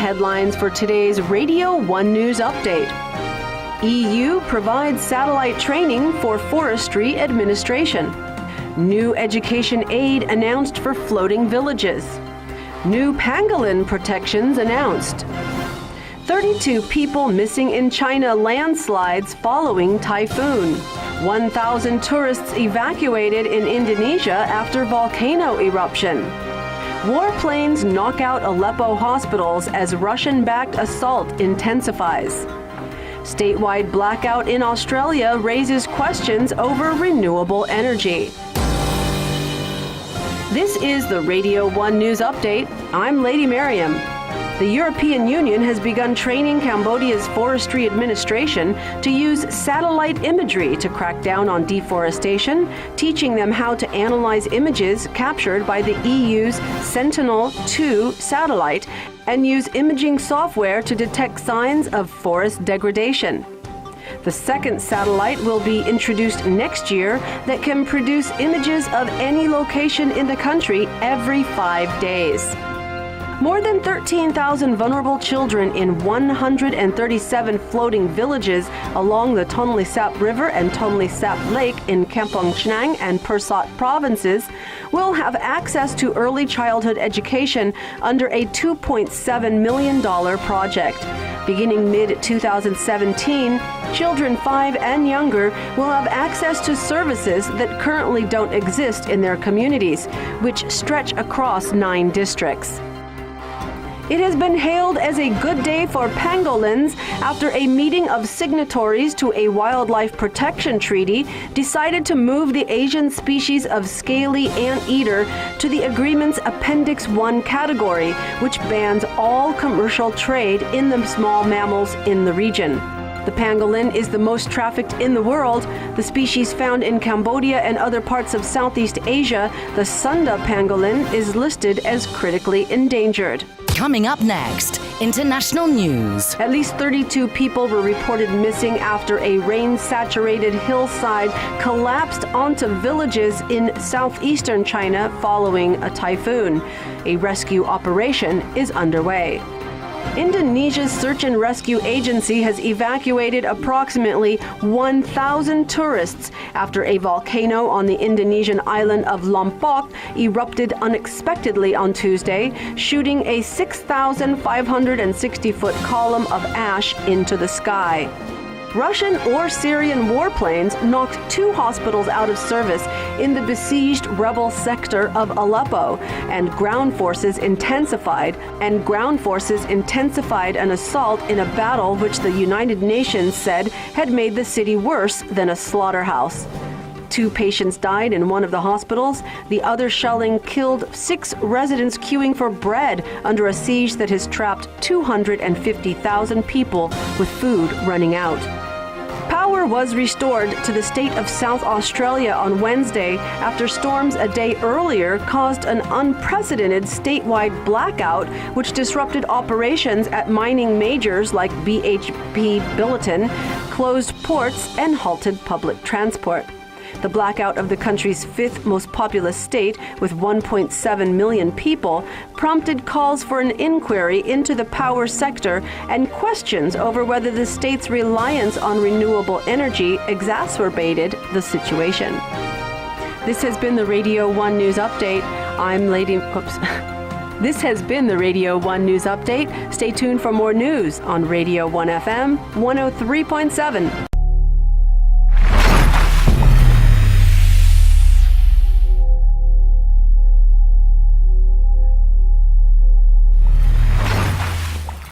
headlines for today's Radio 1 News Update. EU provides satellite training for forestry administration. New education aid announced for floating villages. New pangolin protections announced. 32 people missing in China landslides following typhoon. 1,000 tourists evacuated in Indonesia after volcano eruption. Warplanes knock out Aleppo hospitals as Russian-backed assault intensifies. Statewide blackout in Australia raises questions over renewable energy. This is the Radio 1 News Update. I'm Lady Miriam. The European Union has begun training Cambodia's Forestry Administration to use satellite imagery to crack down on deforestation, teaching them how to analyze images captured by the EU's Sentinel-2 satellite and use imaging software to detect signs of forest degradation. The second satellite will be introduced next year that can produce images of any location in the country every 5 days. More than 13,000 vulnerable children in 137 floating villages along the Tonle Sap River and Tonle Sap Lake in Kampong Chhnang and Pursat provinces will have access to early childhood education under a $2.7 million project. Beginning mid-2017, children 5 and younger will have access to services that currently don't exist in their communities, which stretch across 9 districts. It has been hailed as a good day for pangolins after a meeting of signatories to a wildlife protection treaty decided to move the Asian species of scaly anteater to the agreement's Appendix 1 category, which bans all commercial trade in the small mammals in the region. The pangolin is the most trafficked in the world. The species found in Cambodia and other parts of Southeast Asia, the Sunda pangolin, is listed as critically endangered. Coming up next, international news. At least 32 people were reported missing after a rain-saturated hillside collapsed onto villages in southeastern China following a typhoon. A rescue operation is underway. Indonesia's search and rescue agency has evacuated approximately 1,000 tourists after a volcano on the Indonesian island of Lombok erupted unexpectedly on Tuesday, shooting a 6,560-foot column of ash into the sky. Russian or Syrian warplanes knocked 2 hospitals out of service in the besieged rebel sector of Aleppo, and ground forces intensified an assault in a battle which the United Nations said had made the city worse than a slaughterhouse. 2 patients died in one of the hospitals. The other shelling killed 6 residents queuing for bread under a siege that has trapped 250,000 people with food running out. Power was restored to the state of South Australia on Wednesday after storms a day earlier caused an unprecedented statewide blackout, which disrupted operations at mining majors like BHP Billiton, closed ports, and halted public transport. The blackout of the country's 5th most populous state, with 1.7 million people, prompted calls for an inquiry into the power sector and questions over whether the state's reliance on renewable energy exacerbated the situation. This has been the Radio 1 News Update. This has been the Radio 1 News Update. Stay tuned for more news on Radio 1 FM 103.7.